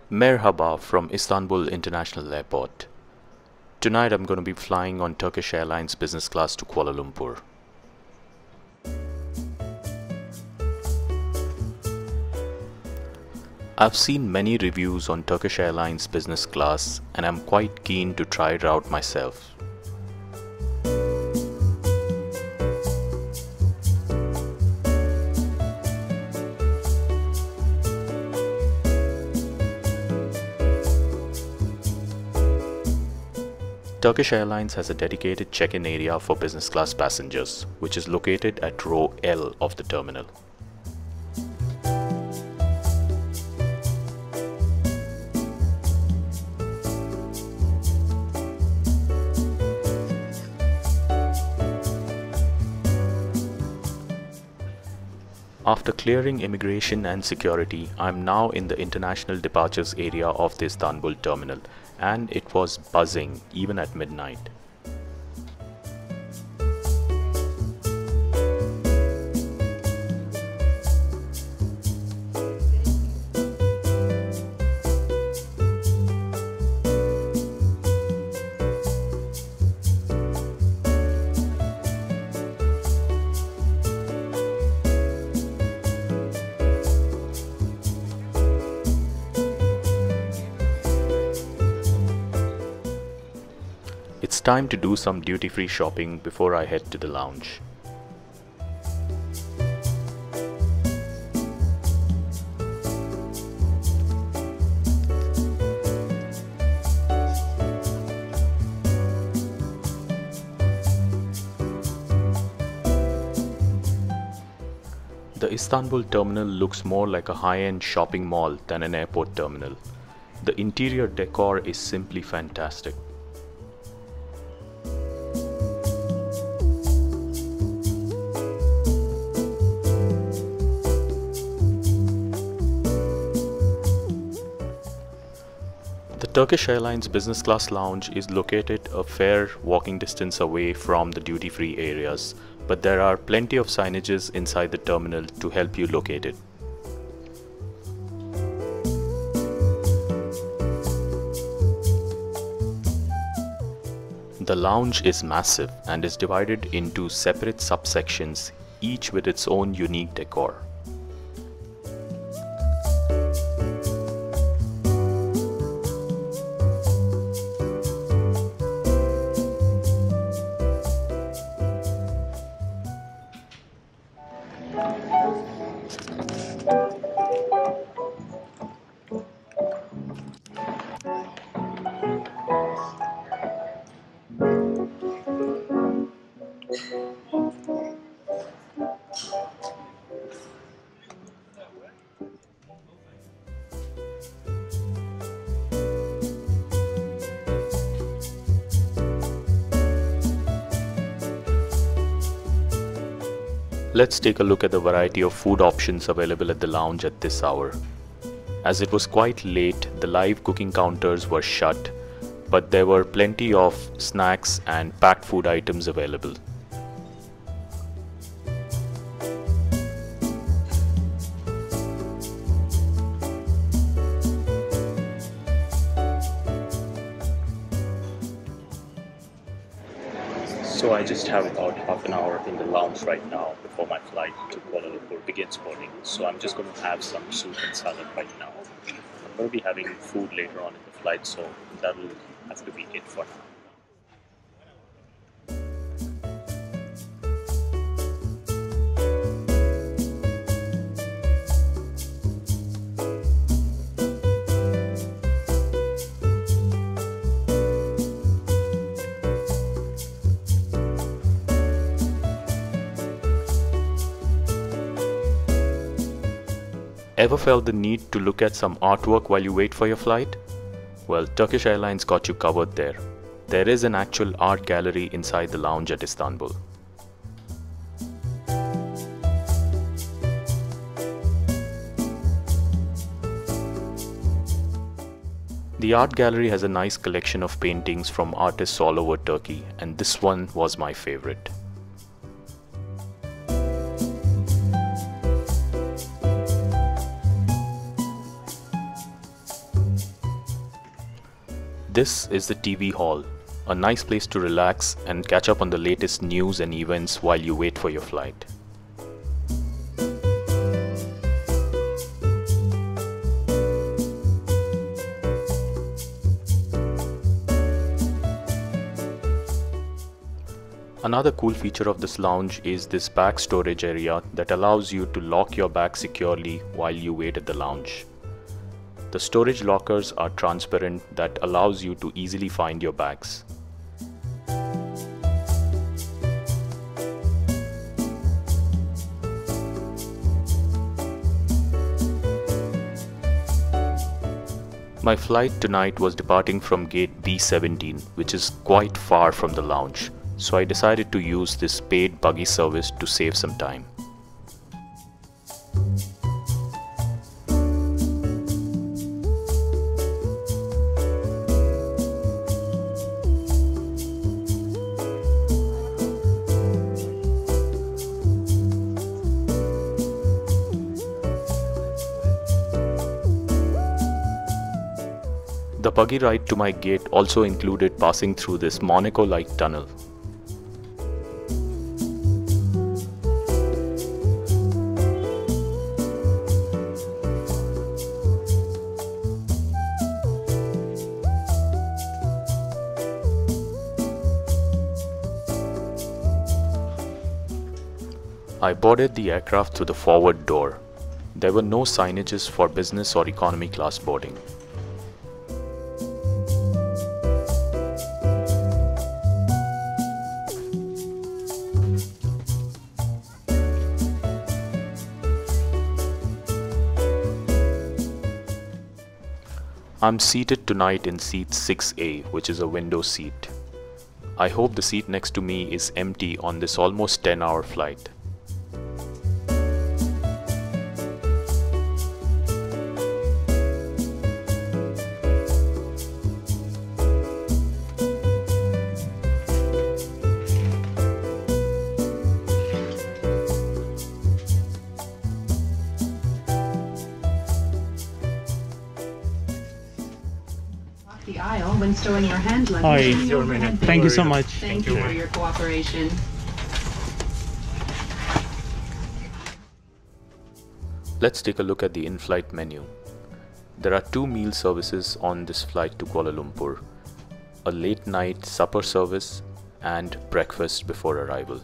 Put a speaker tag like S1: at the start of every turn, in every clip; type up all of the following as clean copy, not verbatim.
S1: Merhaba from Istanbul International Airport. Tonight I'm going to be flying on Turkish Airlines Business Class to Kuala Lumpur. I've seen many reviews on Turkish Airlines Business Class and I'm quite keen to try it out myself. Turkish Airlines has a dedicated check-in area for business class passengers, which is located at row L of the terminal. After clearing immigration and security, I'm now in the international departures area of the Istanbul terminal, and it was buzzing even at midnight. It's time to do some duty-free shopping before I head to the lounge. The Istanbul terminal looks more like a high-end shopping mall than an airport terminal. The interior decor is simply fantastic. The Turkish Airlines Business Class Lounge is located a fair walking distance away from the duty-free areas, but there are plenty of signages inside the terminal to help you locate it. The lounge is massive and is divided into separate subsections, each with its own unique decor. Let's take a look at the variety of food options available at the lounge at this hour. As it was quite late, the live cooking counters were shut, but there were plenty of snacks and packed food items available. So I just have about half an hour in the lounge right now before my flight to Kuala Lumpur begins boarding. So I'm just going to have some soup and salad right now. I'm going to be having food later on in the flight, so that will have to be it for now. Ever felt the need to look at some artwork while you wait for your flight? Well, Turkish Airlines got you covered there. There is an actual art gallery inside the lounge at Istanbul. The art gallery has a nice collection of paintings from artists all over Turkey, and this one was my favorite. This is the TV hall, a nice place to relax and catch up on the latest news and events while you wait for your flight. Another cool feature of this lounge is this bag storage area that allows you to lock your bag securely while you wait at the lounge. The storage lockers are transparent that allows you to easily find your bags. My flight tonight was departing from gate B17, which is quite far from the lounge. So I decided to use this paid buggy service to save some time. The buggy ride to my gate also included passing through this Monaco-like tunnel. I boarded the aircraft through the forward door. There were no signages for business or economy class boarding. I'm seated tonight in seat 6A, which is a window seat. I hope the seat next to me is empty on this almost 10-hour flight.
S2: The aisle when stowing your hand luggage.
S3: Hi, thank you so much.
S2: Thank you for your cooperation.
S1: Let's take a look at the in-flight menu. There are 2 meal services on this flight to Kuala Lumpur, a late night supper service and breakfast before arrival.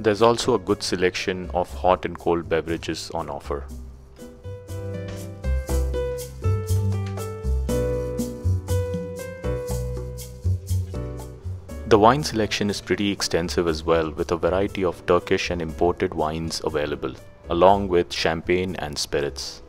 S1: There's also a good selection of hot and cold beverages on offer. The wine selection is pretty extensive as well, with a variety of Turkish and imported wines available, along with champagne and spirits.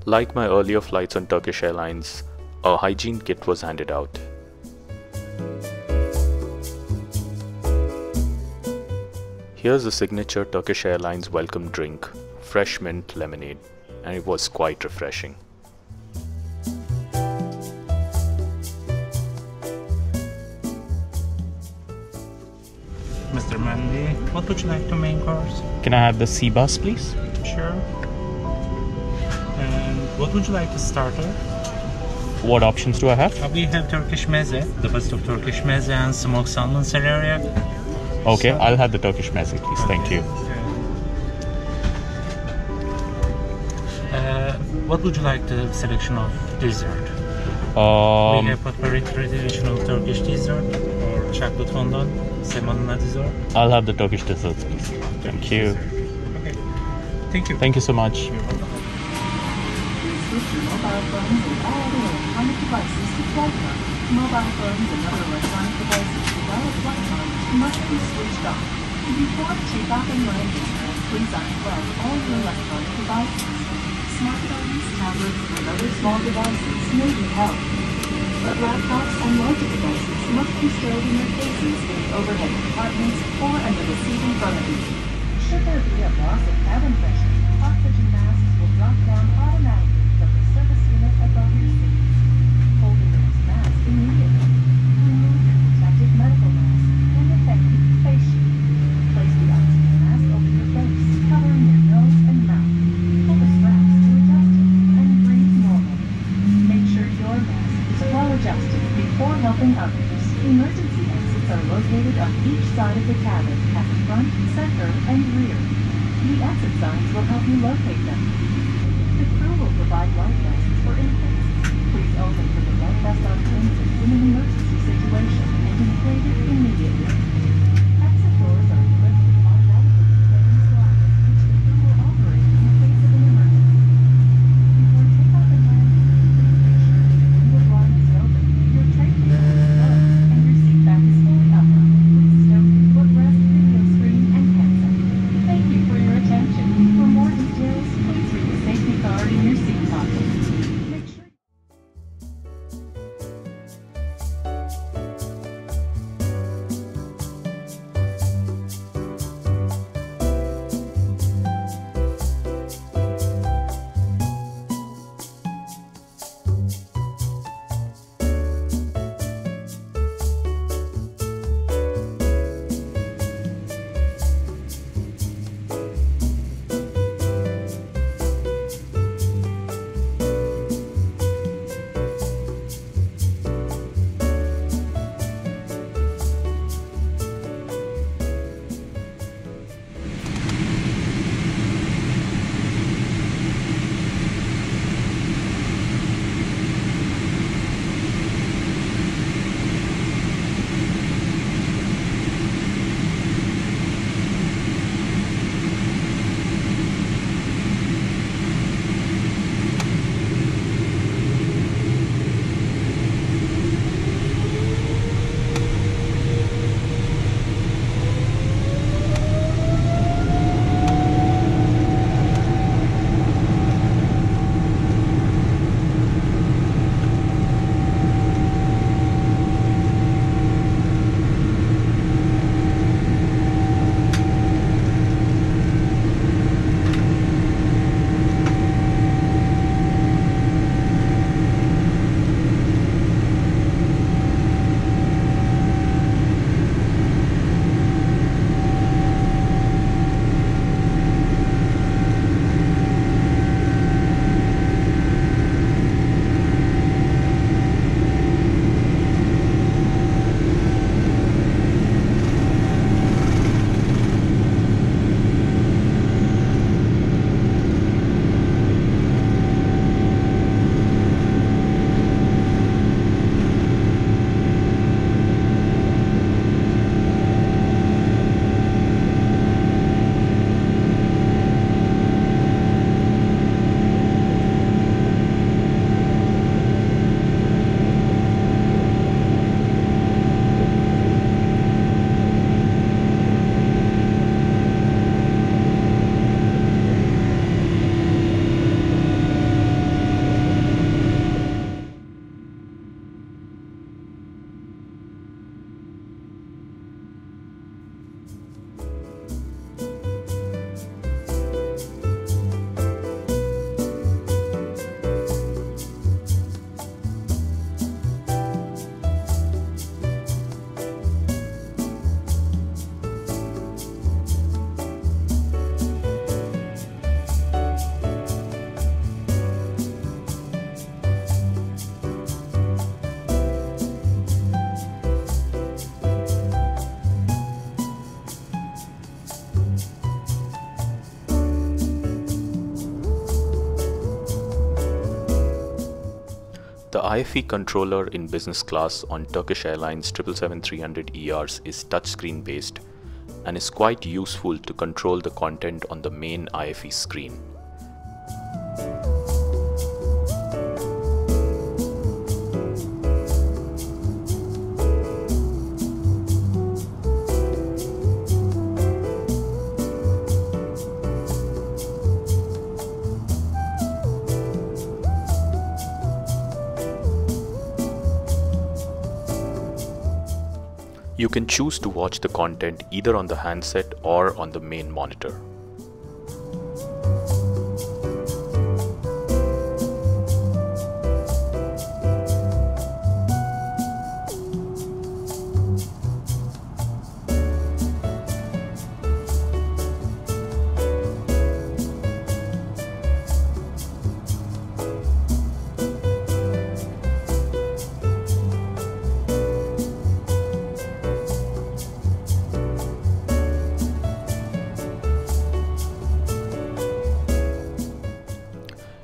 S1: Like my earlier flights on Turkish Airlines, a hygiene kit was handed out. Here's a signature Turkish Airlines welcome drink, fresh mint lemonade, and it was quite refreshing.
S3: Mr. Mandy, what would you like to main course?
S4: Can I have the sea bus, please?
S3: Sure. And what would you like to starter?
S4: What options do I have?
S3: We have Turkish meze, the best of Turkish meze and smoked salmon celeriac.
S4: Okay, I'll have the Turkish meze, please. Thank you.
S3: What would you like the selection of dessert? We have a very traditional Turkish dessert or chocolate fondant, semolina dessert.
S4: I'll have the Turkish desserts, please. Thank you.
S3: Okay. Thank you.
S4: Thank you so much.
S2: Switch your mobile phone with all other electronic devices to flight mode. Mobile phones and other electronic devices while at flight mode must be switched off. Before takeoff and landing, please unplug all your electronic devices. Smartphones, tablets, and other small devices may be held, but laptops and larger devices must be stowed in their cases in the overhead compartments or under the seat in front of you. Should there be a loss of cabin pressure, oxygen masks will drop down automatically from the service unit above your seats. Hold the nearest mask immediately. Remove your protective medical mask and effective face shield. Place the oxygen mask over your face, covering your nose and mouth. Pull the straps to adjust it and breathe normally. Make sure your mask is well adjusted before helping others. Emergency exits are located on each side of the cabin at the front, center, and rear. The exit signs will help you locate them. The crew will provide life vests for infants. Please open for the life vest on infants in an emergency situation and inflate it immediately. Exit doors are equipped with automatically inflating slides, which the crew will operate in case of an emergency. Before takeoff and landing, please make sure that your window blind is open, your tray table is closed, and your seat back is fully upright. Please stow your footrest, video screen, and handset. Thank you for your attention. For more details, please read the safety card in your seat pocket. Make sure
S1: The IFE controller in business class on Turkish Airlines 777-300ERs is touchscreen based and is quite useful to control the content on the main IFE screen. You can choose to watch the content either on the handset or on the main monitor.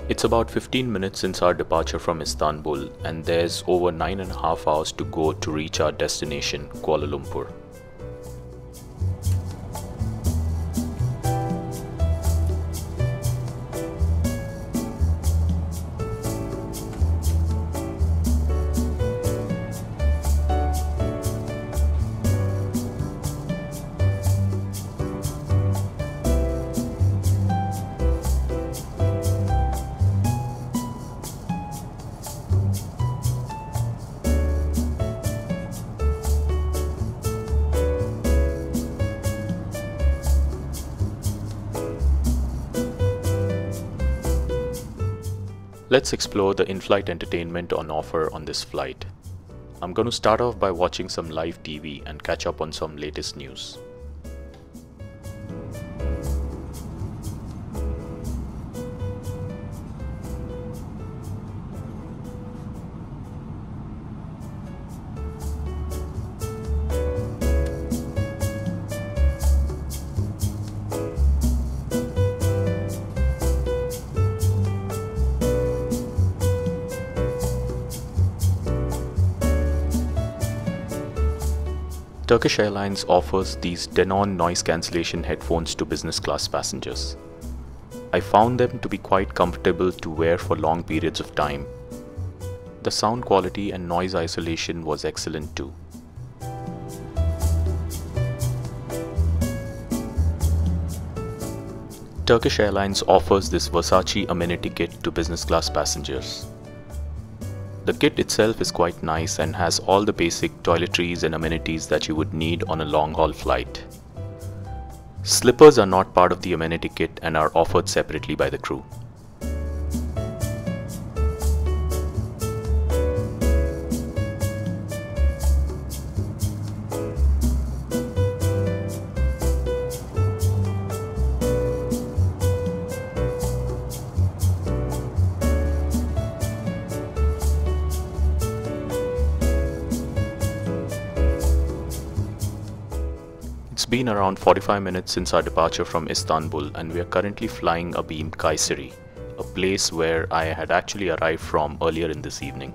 S1: It's about 15 minutes since our departure from Istanbul, and there's over 9.5 hours to go to reach our destination, Kuala Lumpur. Let's explore the in-flight entertainment on offer on this flight. I'm going to start off by watching some live TV and catch up on some latest news. Turkish Airlines offers these Denon noise cancellation headphones to business class passengers. I found them to be quite comfortable to wear for long periods of time. The sound quality and noise isolation was excellent too. Turkish Airlines offers this Versace amenity kit to business class passengers. The kit itself is quite nice and has all the basic toiletries and amenities that you would need on a long-haul flight. Slippers are not part of the amenity kit and are offered separately by the crew. It's been around 45 minutes since our departure from Istanbul, and we are currently flying Abim Kayseri, a place where I had actually arrived from earlier in this evening.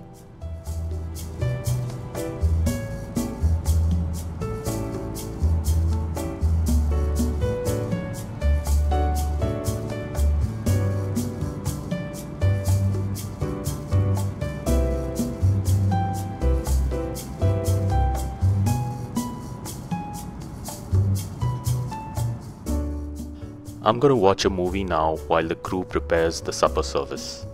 S1: I'm going to watch a movie now while the crew prepares the supper service.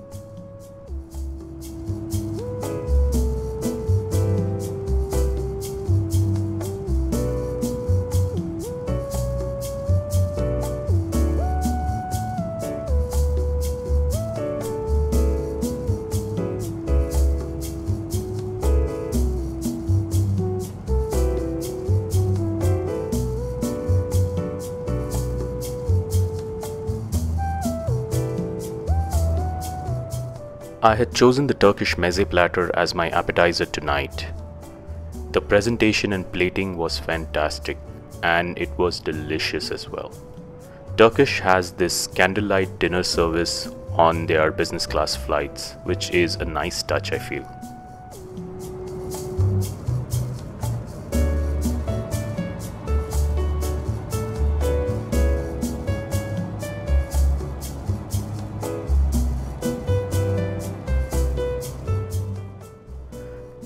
S1: I had chosen the Turkish meze platter as my appetizer tonight. The presentation and plating was fantastic, and it was delicious as well. Turkish has this candlelight dinner service on their business class flights, which is a nice touch, I feel.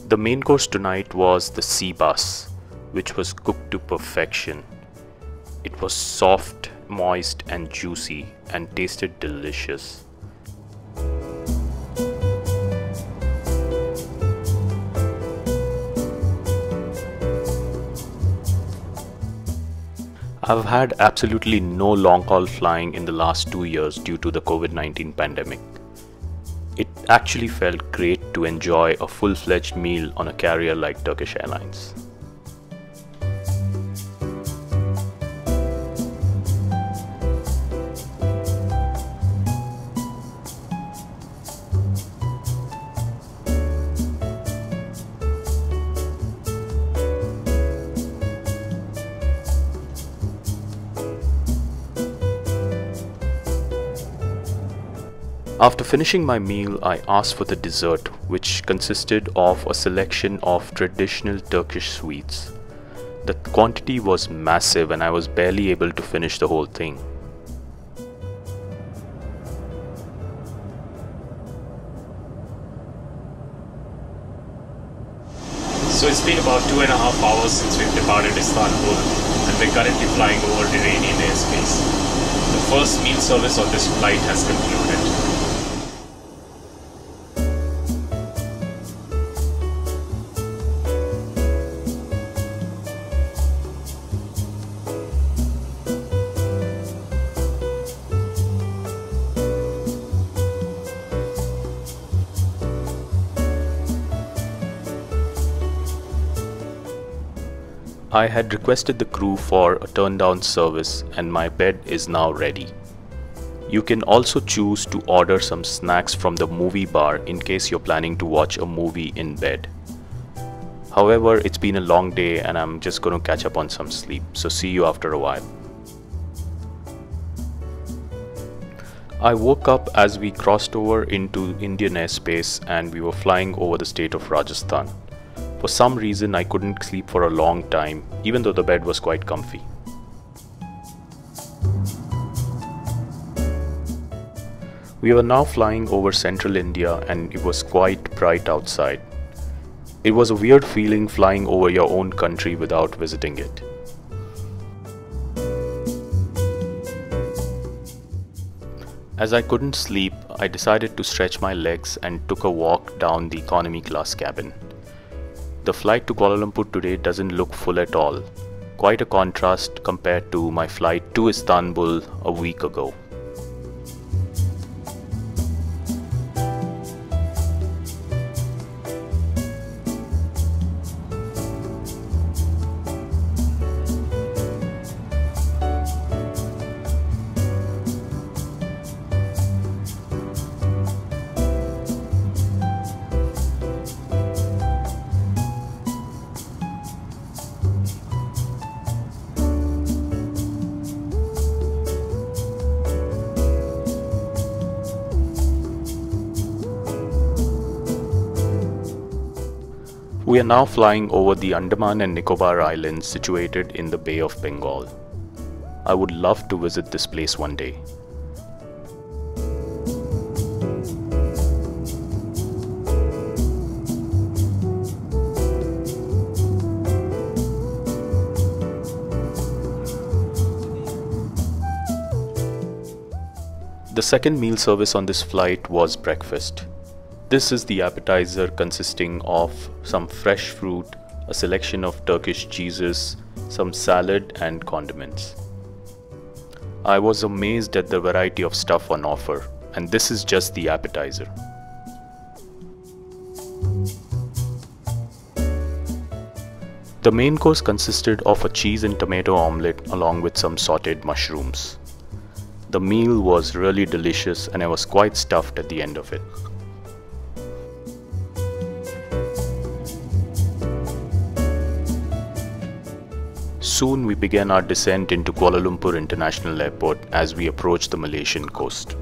S1: The main course tonight was the sea bass, which was cooked to perfection. It was soft, moist and juicy and tasted delicious. I've had absolutely no long-haul flying in the last 2 years due to the COVID-19 pandemic. It actually felt great to enjoy a full-fledged meal on a carrier like Turkish Airlines. After finishing my meal, I asked for the dessert, which consisted of a selection of traditional Turkish sweets. The quantity was massive and I was barely able to finish the whole thing.
S5: So it's been about 2.5 hours since we've departed Istanbul and we're currently flying over Iranian airspace. The first meal service on this flight has concluded.
S1: I had requested the crew for a turn-down service and my bed is now ready. You can also choose to order some snacks from the movie bar in case you're planning to watch a movie in bed. However, it's been a long day and I'm just going to catch up on some sleep, so see you after a while. I woke up as we crossed over into Indian airspace and we were flying over the state of Rajasthan. For some reason, I couldn't sleep for a long time, even though the bed was quite comfy. We were now flying over central India and it was quite bright outside. It was a weird feeling flying over your own country without visiting it. As I couldn't sleep, I decided to stretch my legs and took a walk down the economy class cabin. The flight to Kuala Lumpur today doesn't look full at all, quite a contrast compared to my flight to Istanbul a week ago. We are now flying over the Andaman and Nicobar Islands situated in the Bay of Bengal. I would love to visit this place one day. The second meal service on this flight was breakfast. This is the appetizer consisting of some fresh fruit, a selection of Turkish cheeses, some salad and condiments. I was amazed at the variety of stuff on offer, and this is just the appetizer. The main course consisted of a cheese and tomato omelette along with some sautéed mushrooms. The meal was really delicious and I was quite stuffed at the end of it. Soon we began our descent into Kuala Lumpur International Airport as we approached the Malaysian coast.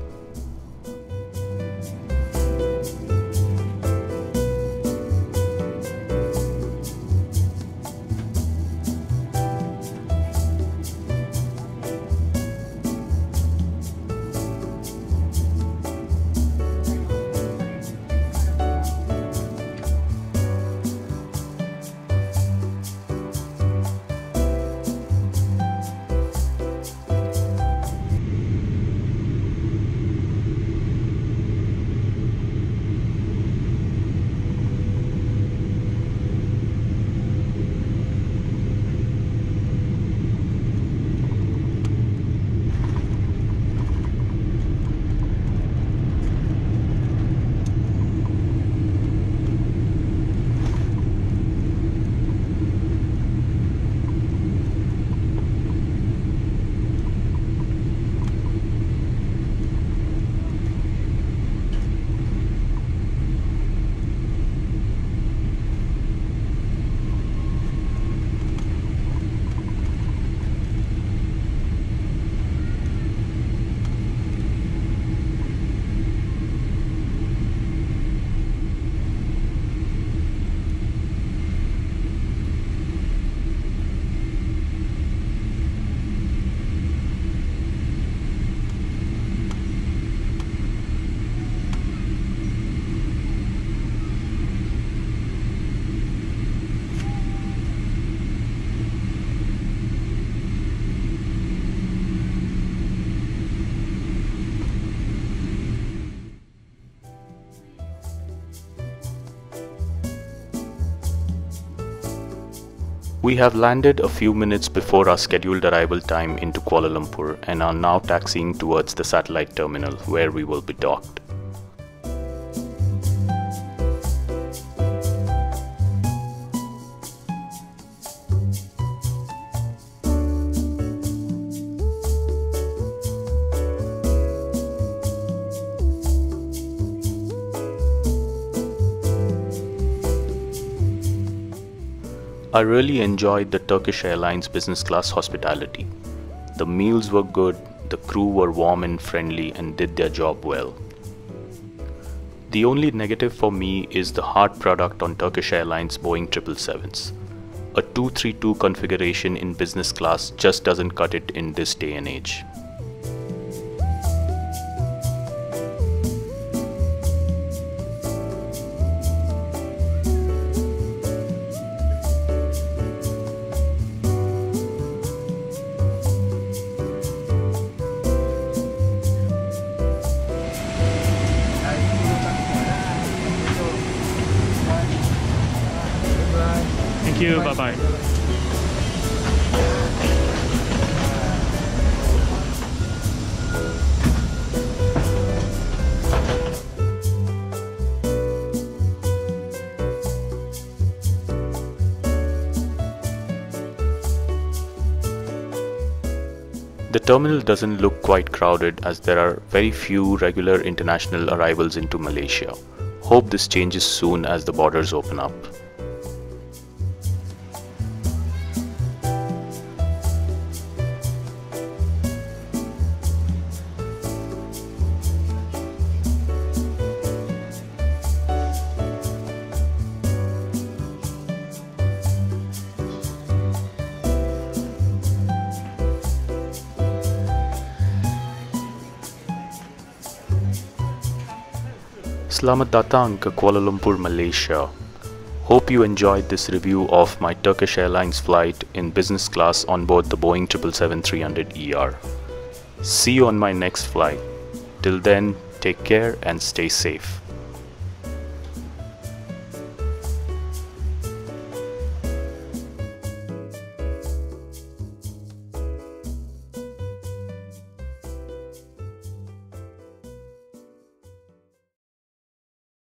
S1: We have landed a few minutes before our scheduled arrival time into Kuala Lumpur and are now taxiing towards the satellite terminal where we will be docked. I really enjoyed the Turkish Airlines Business Class hospitality. The meals were good, the crew were warm and friendly and did their job well. The only negative for me is the hard product on Turkish Airlines Boeing 777s. A 232 configuration in business class just doesn't cut it in this day and age.
S4: Thank you. Bye-bye.
S1: The terminal doesn't look quite crowded as there are very few regular international arrivals into Malaysia. Hope this changes soon as the borders open up. Selamat datang ke Kuala Lumpur, Malaysia. Hope you enjoyed this review of my Turkish Airlines flight in business class on board the Boeing 777-300ER. See you on my next flight. Till then, take care and stay safe.